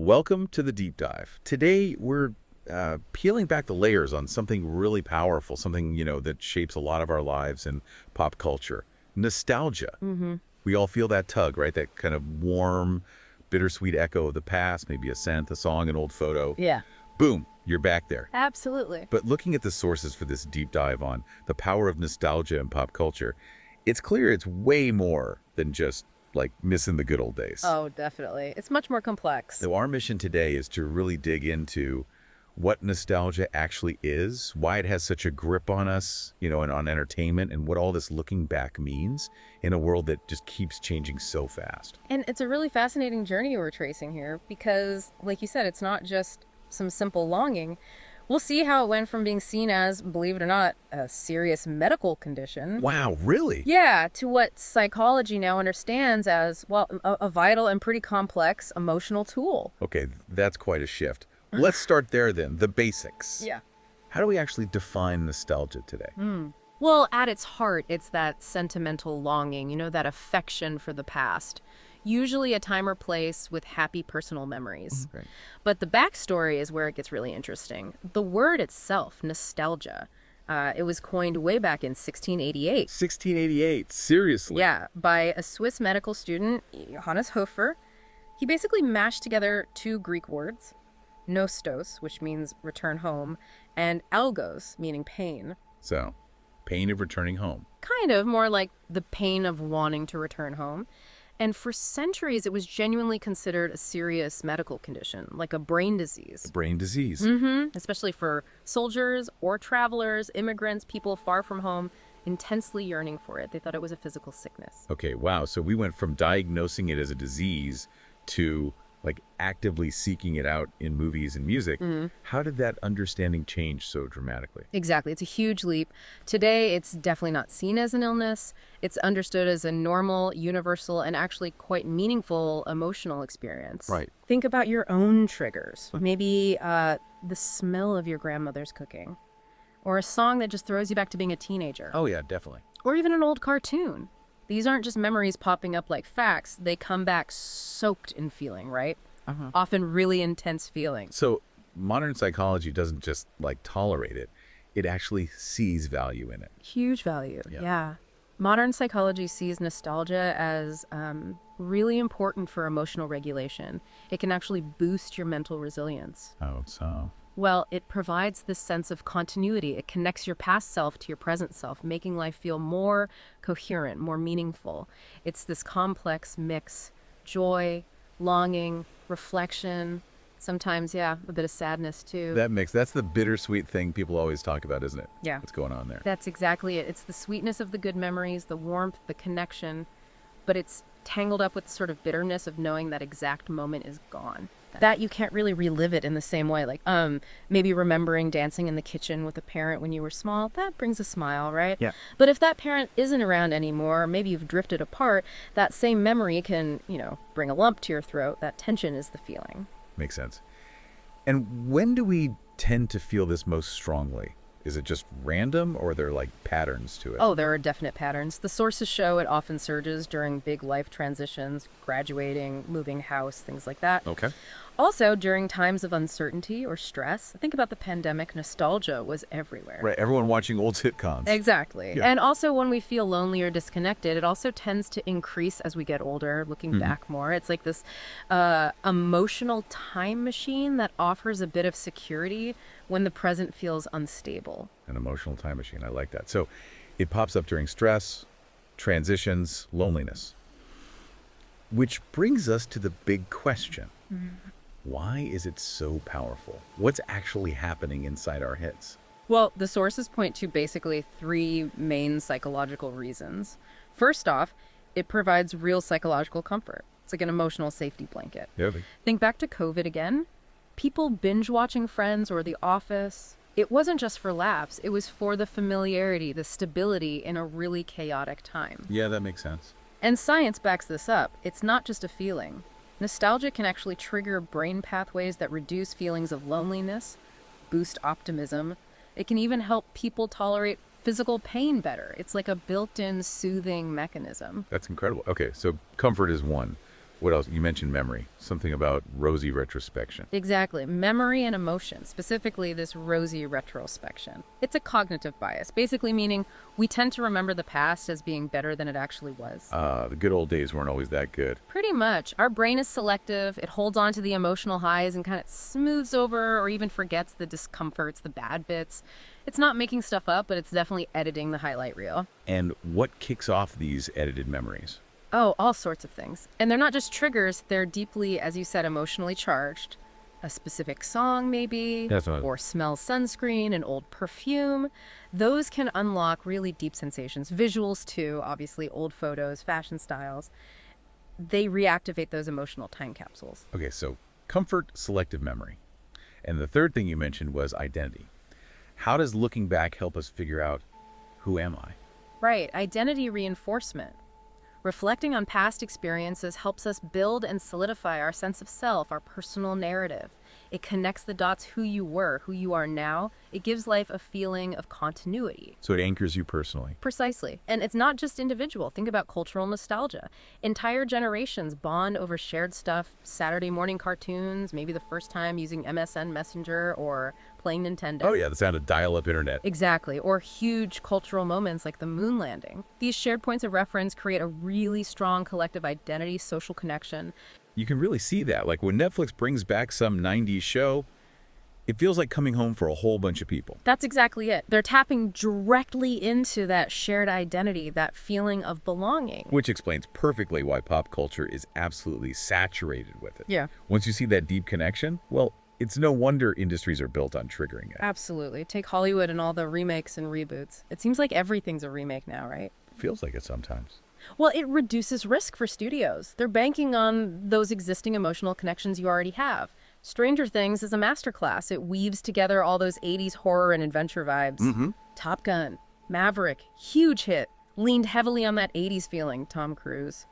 Welcome to the deep dive. Today, we're peeling back the layers on something really powerful, something, that shapes a lot of our lives in pop culture. Nostalgia. We all feel that tug, right? That kind of warm, bittersweet echo of the past, maybe a scent, a song, an old photo. Yeah, Boom, you're back there. absolutely. But looking at the sources for this deep dive on the power of nostalgia in pop culture, it's clear it's way more than just like missing the good old days. Oh, definitely. It's much more complex. So our mission today is to really dig into what nostalgia actually is, why it has such a grip on us, and on entertainment, and what all this looking back means in a world that just keeps changing so fast. And it's a really fascinating journey we're tracing here because, like you said, it's not just some simple longing. We'll see how it went from being seen as, believe it or not, a serious medical condition. Wow, really? Yeah, to what psychology now understands as, well, a vital and pretty complex emotional tool. Okay, that's quite a shift. Let's start there then, the basics. Yeah. How do we actually define nostalgia today? Well, at its heart, it's that sentimental longing, that affection for the past. Usually a time or place with happy personal memories. Great. But the backstory is where it gets really interesting. The word itself, nostalgia, it was coined way back in 1688. 1688, seriously? Yeah, by a Swiss medical student, Johannes Hofer. He basically mashed together two Greek words, nostos, which means return home, and algos, meaning pain. So, pain of returning home. Kind of more like the pain of wanting to return home. And for centuries, it was genuinely considered a serious medical condition, like a brain disease. Brain disease. Especially for soldiers or travelers, immigrants, people far from home, intensely yearning for it. They thought it was a physical sickness. Okay, wow. So we went from diagnosing it as a disease to like actively seeking it out in movies and music. How did that understanding change so dramatically? Exactly. It's a huge leap. Today, it's definitely not seen as an illness. It's understood as a normal, universal, and actually quite meaningful emotional experience. Right. Think about your own triggers. Maybe the smell of your grandmother's cooking, or a song that just throws you back to being a teenager, Oh yeah, definitely. or even an old cartoon. These aren't just memories popping up like facts. They come back soaked in feeling, right? Often really intense feelings. So modern psychology doesn't just like tolerate it. It actually sees value in it. Huge value, Yeah. yeah. Modern psychology sees nostalgia as really important for emotional regulation. It can actually boost your mental resilience. Oh, so. Well, it provides this sense of continuity. It connects your past self to your present self, making life feel more coherent, more meaningful. It's this complex mix: joy, longing, reflection, sometimes, yeah, a bit of sadness too. That's the bittersweet thing people always talk about, isn't it? Yeah. What's going on there? That's exactly it. It's the sweetness of the good memories, the warmth, the connection, but it's tangled up with sort of bitterness of knowing that exact moment is gone. That you can't really relive it in the same way. Like, maybe remembering dancing in the kitchen with a parent when you were small, that brings a smile, right? Yeah. But if that parent isn't around anymore, maybe you've drifted apart, that same memory can, bring a lump to your throat. That tension is the feeling. Makes sense. And when do we tend to feel this most strongly? Is it just random, or are there like patterns to it? Oh, there are definite patterns. The sources show it often surges during big life transitions, graduating, moving house, things like that. Okay. Also, during times of uncertainty or stress, think about the pandemic, nostalgia was everywhere. Right. Everyone watching old sitcoms. Exactly. Yeah. And also when we feel lonely or disconnected, it also tends to increase as we get older, looking back more. It's like this emotional time machine that offers a bit of security when the present feels unstable. An emotional time machine. I like that. So it pops up during stress, transitions, loneliness. Which brings us to the big question. Why is it so powerful? What's actually happening inside our heads? Well, the sources point to basically three main psychological reasons. First off, it provides real psychological comfort. It's like an emotional safety blanket. Yeah. Think back to COVID again. People binge watching Friends or The Office. It wasn't just for laughs. It was for the familiarity, the stability in a really chaotic time. Yeah, that makes sense. And science backs this up. It's not just a feeling. Nostalgia can actually trigger brain pathways that reduce feelings of loneliness, boost optimism. It can even help people tolerate physical pain better. It's like a built-in soothing mechanism. That's incredible. Okay, so comfort is one. What else? You mentioned memory. Something about rosy retrospection. Exactly. Memory and emotion, specifically this rosy retrospection. It's a cognitive bias, basically meaning we tend to remember the past as being better than it actually was. The good old days weren't always that good. Pretty much. Our brain is selective. It holds on to the emotional highs and kind of smooths over or even forgets the discomforts, the bad bits. It's not making stuff up, but it's definitely editing the highlight reel. And what kicks off these edited memories? Oh, all sorts of things. And they're not just triggers, they're deeply, as you said, emotionally charged. A specific song, maybe, or smell sunscreen, an old perfume. Those can unlock really deep sensations. Visuals, too, obviously, old photos, fashion styles. They reactivate those emotional time capsules. Okay, so comfort, selective memory. And the third thing you mentioned was identity. How does looking back help us figure out, who am I? Right, identity reinforcement. Reflecting on past experiences helps us build and solidify our sense of self, our personal narrative. It connects the dots who you were, who you are now. It gives life a feeling of continuity. So it anchors you personally. Precisely. And it's not just individual. Think about cultural nostalgia. Entire generations bond over shared stuff, Saturday morning cartoons, maybe the first time using MSN Messenger or playing Nintendo. Oh yeah, the sound of dial-up internet. Exactly. Or huge cultural moments like the moon landing. These shared points of reference create a really strong collective identity, social connection. You can really see that. Like when Netflix brings back some 90s show, it feels like coming home for a whole bunch of people. That's exactly it. They're tapping directly into that shared identity, that feeling of belonging. Which explains perfectly why pop culture is absolutely saturated with it. Yeah. Once you see that deep connection, well, it's no wonder industries are built on triggering it. Absolutely. Take Hollywood and all the remakes and reboots. It seems like everything's a remake now, right? Feels like it sometimes. Well, it reduces risk for studios. They're banking on those existing emotional connections you already have. Stranger Things is a masterclass. It weaves together all those 80s horror and adventure vibes. Top Gun, Maverick, huge hit. Leaned heavily on that 80s feeling, Tom Cruise.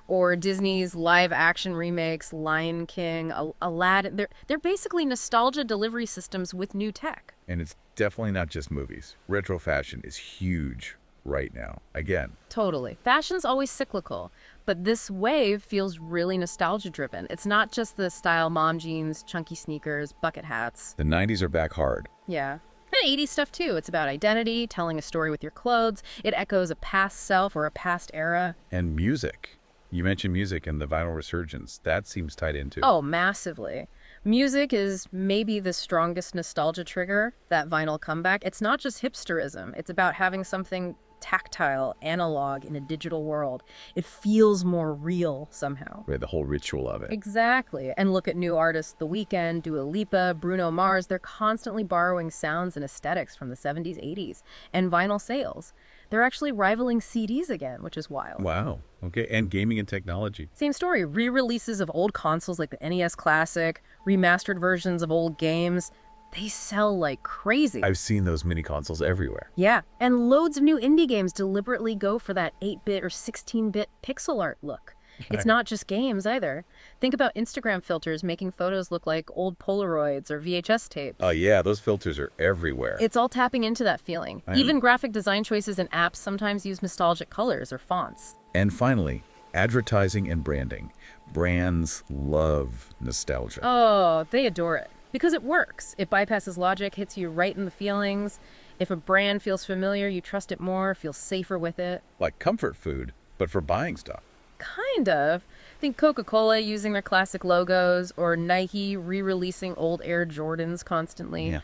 Or Disney's live-action remakes, Lion King, Aladdin. They're basically nostalgia delivery systems with new tech. And it's definitely not just movies. Retro fashion is huge right now. Again. Totally. Fashion's always cyclical, but this wave feels really nostalgia-driven. It's not just the style mom jeans, chunky sneakers, bucket hats. The 90s are back hard. Yeah. And 80s stuff, too. It's about identity, telling a story with your clothes. It echoes a past self or a past era. And music. You mentioned music and the vinyl resurgence. That seems tied into. Oh, massively. Music is maybe the strongest nostalgia trigger, that vinyl comeback. It's not just hipsterism. It's about having something tactile, analog in a digital world. It feels more real somehow. Right, the whole ritual of it. Exactly. And look at new artists, The Weeknd, Dua Lipa, Bruno Mars. They're constantly borrowing sounds and aesthetics from the 70s, 80s, and vinyl sales. They're actually rivaling CDs again, which is wild. Wow. Okay, and gaming and technology. Same story. Re-releases of old consoles like the NES Classic, remastered versions of old games. They sell like crazy. I've seen those mini consoles everywhere. Yeah, and loads of new indie games deliberately go for that 8-bit or 16-bit pixel art look. It's not just games either. Think about Instagram filters making photos look like old Polaroids or VHS tapes. Oh yeah, those filters are everywhere. It's all tapping into that feeling. Even graphic design choices and apps sometimes use nostalgic colors or fonts. And finally, advertising and branding. Brands love nostalgia. Oh, they adore it. Because it works. It bypasses logic, hits you right in the feelings. If a brand feels familiar, you trust it more, feel safer with it. Like comfort food, but for buying stuff. Kind of. Think Coca-Cola using their classic logos, or Nike re-releasing old Air Jordans constantly. Yeah.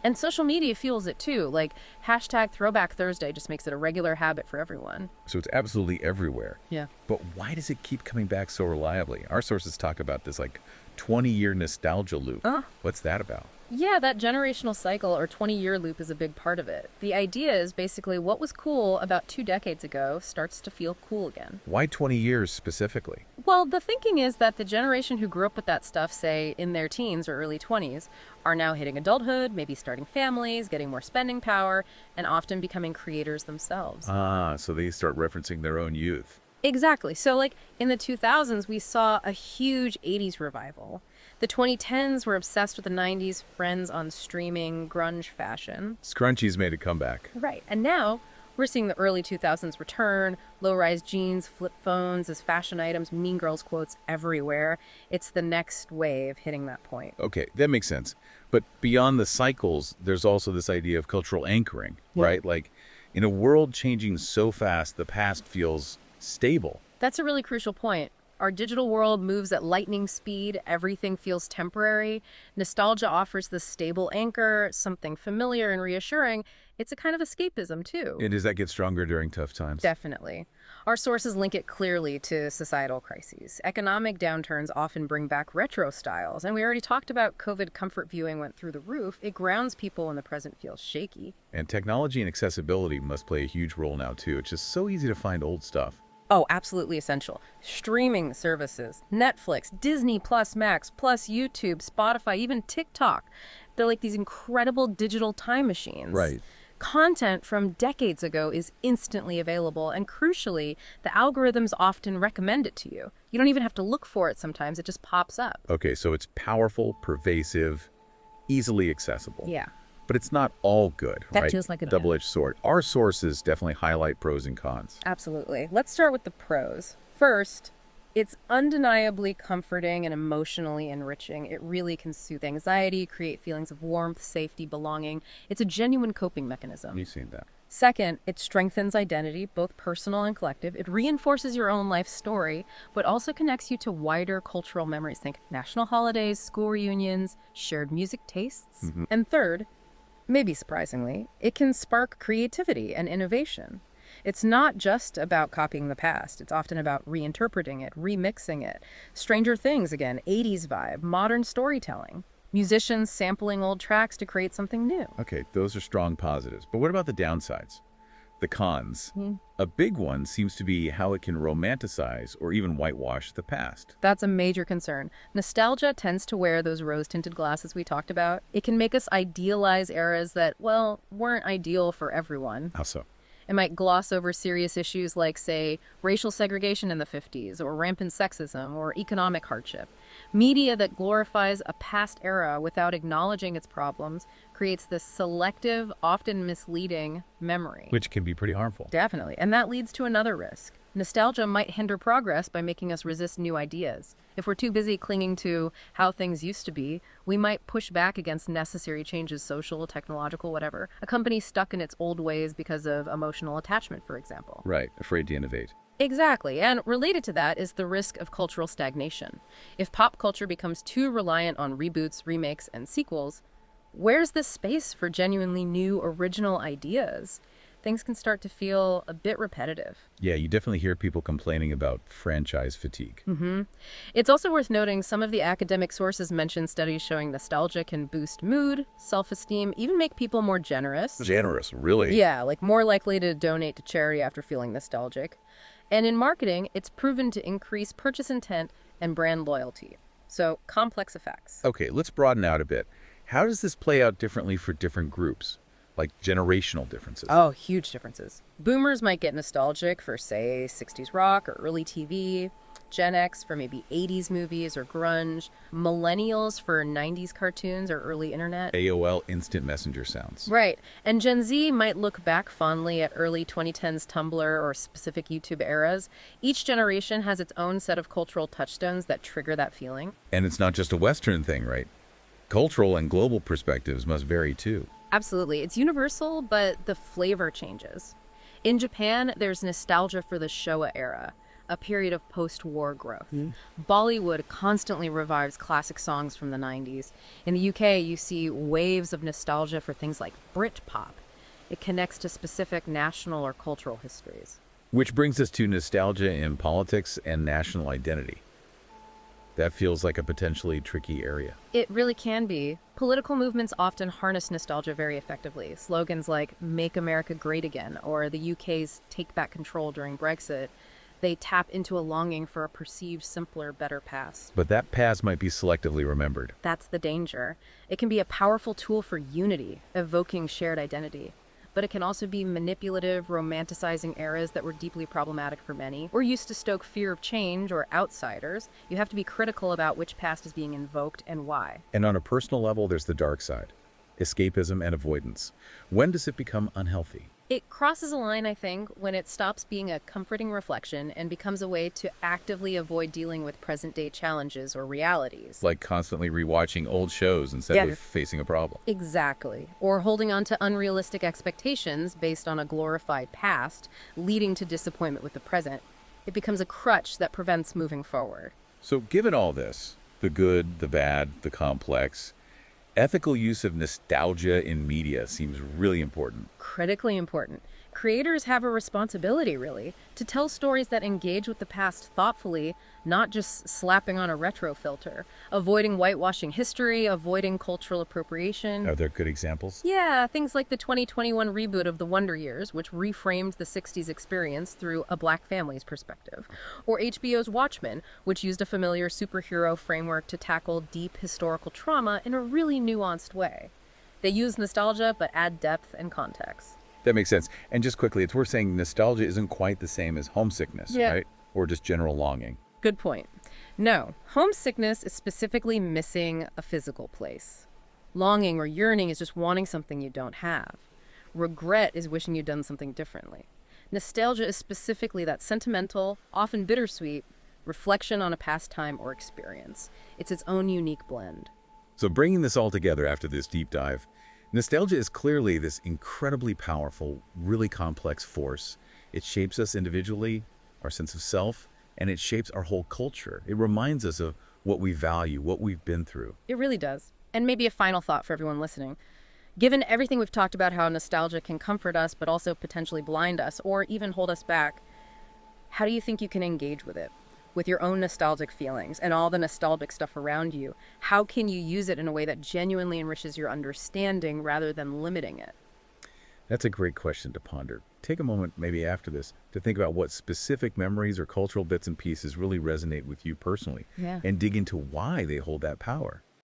And social media fuels it too. Like hashtag Throwback Thursday just makes it a regular habit for everyone. So it's absolutely everywhere. Yeah. But why does it keep coming back so reliably? Our sources talk about this like 20-year nostalgia loop. What's that about? Yeah, that generational cycle or 20-year loop is a big part of it. The idea is basically what was cool about 2 decades ago starts to feel cool again. Why 20 years specifically? Well, the thinking is that the generation who grew up with that stuff, say, in their teens or early 20s, are now hitting adulthood, maybe starting families, getting more spending power, and often becoming creators themselves. So they start referencing their own youth. Exactly. So, like, in the 2000s, we saw a huge 80s revival. The 2010s were obsessed with the 90s, friends on streaming, grunge fashion. Scrunchies made a comeback. Right. And now We're seeing the early 2000s return, low-rise jeans, flip phones as fashion items, Mean Girls quotes everywhere. It's the next wave hitting that point. Okay, that makes sense. But beyond the cycles, there's also this idea of cultural anchoring, right? Like, in a world changing so fast, the past feels stable. That's a really crucial point. Our digital world moves at lightning speed. Everything feels temporary. Nostalgia offers this stable anchor, something familiar and reassuring. It's a kind of escapism, too. And does that get stronger during tough times? Definitely. Our sources link it clearly to societal crises. Economic downturns often bring back retro styles. And we already talked about COVID comfort viewing went through the roof. It grounds people when the present feels shaky. And technology and accessibility must play a huge role now, too. It's just so easy to find old stuff. Oh, absolutely essential. Streaming services, Netflix, Disney Plus Max, plus YouTube, Spotify, even TikTok. They're like these incredible digital time machines. Right. Content from decades ago is instantly available, and crucially, the algorithms often recommend it to you. You don't even have to look for it sometimes, it just pops up. Okay, so it's powerful, pervasive, easily accessible. Yeah. But it's not all good, That right? feels like a double-edged sword. Our sources definitely highlight pros and cons. Absolutely. Let's start with the pros. First, it's undeniably comforting and emotionally enriching. It really can soothe anxiety, create feelings of warmth, safety, belonging. It's a genuine coping mechanism. You've seen that. Second, it strengthens identity, both personal and collective. It reinforces your own life story, but also connects you to wider cultural memories. Think national holidays, school reunions, shared music tastes. And third, maybe surprisingly, it can spark creativity and innovation. It's not just about copying the past. It's often about reinterpreting it, remixing it. Stranger Things, again, 80s vibe, modern storytelling. Musicians sampling old tracks to create something new. Okay, those are strong positives. But what about the downsides? The cons? A big one seems to be how it can romanticize or even whitewash the past. That's a major concern. Nostalgia tends to wear those rose-tinted glasses we talked about. It can make us idealize eras that, well, weren't ideal for everyone. How so? It might gloss over serious issues like, say, racial segregation in the 50s, or rampant sexism, or economic hardship. Media that glorifies a past era without acknowledging its problems creates this selective, often misleading memory. Which can be pretty harmful. Definitely. And that leads to another risk. Nostalgia might hinder progress by making us resist new ideas. If we're too busy clinging to how things used to be, we might push back against necessary changes, social, technological, whatever. A company stuck in its old ways because of emotional attachment, for example. Right, afraid to innovate. Exactly. And related to that is the risk of cultural stagnation. If pop culture becomes too reliant on reboots, remakes, and sequels, where's the space for genuinely new, original ideas? Things can start to feel a bit repetitive. Yeah, you definitely hear people complaining about franchise fatigue. It's also worth noting some of the academic sources mention studies showing nostalgia can boost mood, self-esteem, even make people more generous. Generous, really? Yeah, like more likely to donate to charity after feeling nostalgic. And in marketing, it's proven to increase purchase intent and brand loyalty. So, complex effects. Okay, let's broaden out a bit. How does this play out differently for different groups? Like generational differences? Oh, huge differences. Boomers might get nostalgic for, say, 60s rock or early TV. Gen X for maybe 80s movies or grunge. Millennials for 90s cartoons or early internet. AOL Instant Messenger sounds. Right. And Gen Z might look back fondly at early 2010s Tumblr or specific YouTube eras. Each generation has its own set of cultural touchstones that trigger that feeling. And it's not just a Western thing, right? Cultural and global perspectives must vary too. Absolutely. It's universal, but the flavor changes. In Japan, there's nostalgia for the Showa era, a period of post-war growth. Bollywood constantly revives classic songs from the 90s. In the UK, you see waves of nostalgia for things like Britpop. It connects to specific national or cultural histories. Which brings us to nostalgia in politics and national identity. That feels like a potentially tricky area. It really can be. Political movements often harness nostalgia very effectively. Slogans like "Make America Great Again" or the UK's "Take Back Control" during Brexit, they tap into a longing for a perceived, simpler, better past. But that past might be selectively remembered. That's the danger. It can be a powerful tool for unity, evoking shared identity. But it can also be manipulative, romanticizing eras that were deeply problematic for many, or used to stoke fear of change or outsiders. You have to be critical about which past is being invoked and why. And on a personal level, there's the dark side. Escapism and avoidance. When does it become unhealthy? It crosses a line, I think, when it stops being a comforting reflection and becomes a way to actively avoid dealing with present-day challenges or realities. Like constantly rewatching old shows instead of facing a problem. Exactly. Or holding on to unrealistic expectations based on a glorified past, leading to disappointment with the present. It becomes a crutch that prevents moving forward. So given all this, the good, the bad, the complex, ethical use of nostalgia in media seems really important. Critically important. Creators have a responsibility, really, to tell stories that engage with the past thoughtfully, not just slapping on a retro filter, avoiding whitewashing history, avoiding cultural appropriation. Are there good examples? Yeah, things like the 2021 reboot of The Wonder Years, which reframed the 60s experience through a black family's perspective. Or HBO's Watchmen, which used a familiar superhero framework to tackle deep historical trauma in a really nuanced way. They use nostalgia, but add depth and context. That makes sense. And just quickly, it's worth saying nostalgia isn't quite the same as homesickness, right? Or just general longing. Good point. No, homesickness is specifically missing a physical place. Longing or yearning is just wanting something you don't have. Regret is wishing you'd done something differently. Nostalgia is specifically that sentimental, often bittersweet, reflection on a past time or experience. It's its own unique blend. So bringing this all together after this deep dive, nostalgia is clearly this incredibly powerful, really complex force. It shapes us individually, our sense of self, and it shapes our whole culture. It reminds us of what we value, what we've been through. It really does. And maybe a final thought for everyone listening. Given everything we've talked about how nostalgia can comfort us, but also potentially blind us or even hold us back, how do you think you can engage with it? With your own nostalgic feelings and all the nostalgic stuff around you, how can you use it in a way that genuinely enriches your understanding rather than limiting it? That's a great question to ponder. Take a moment, maybe after this, to think about what specific memories or cultural bits and pieces really resonate with you personally, and dig into why they hold that power.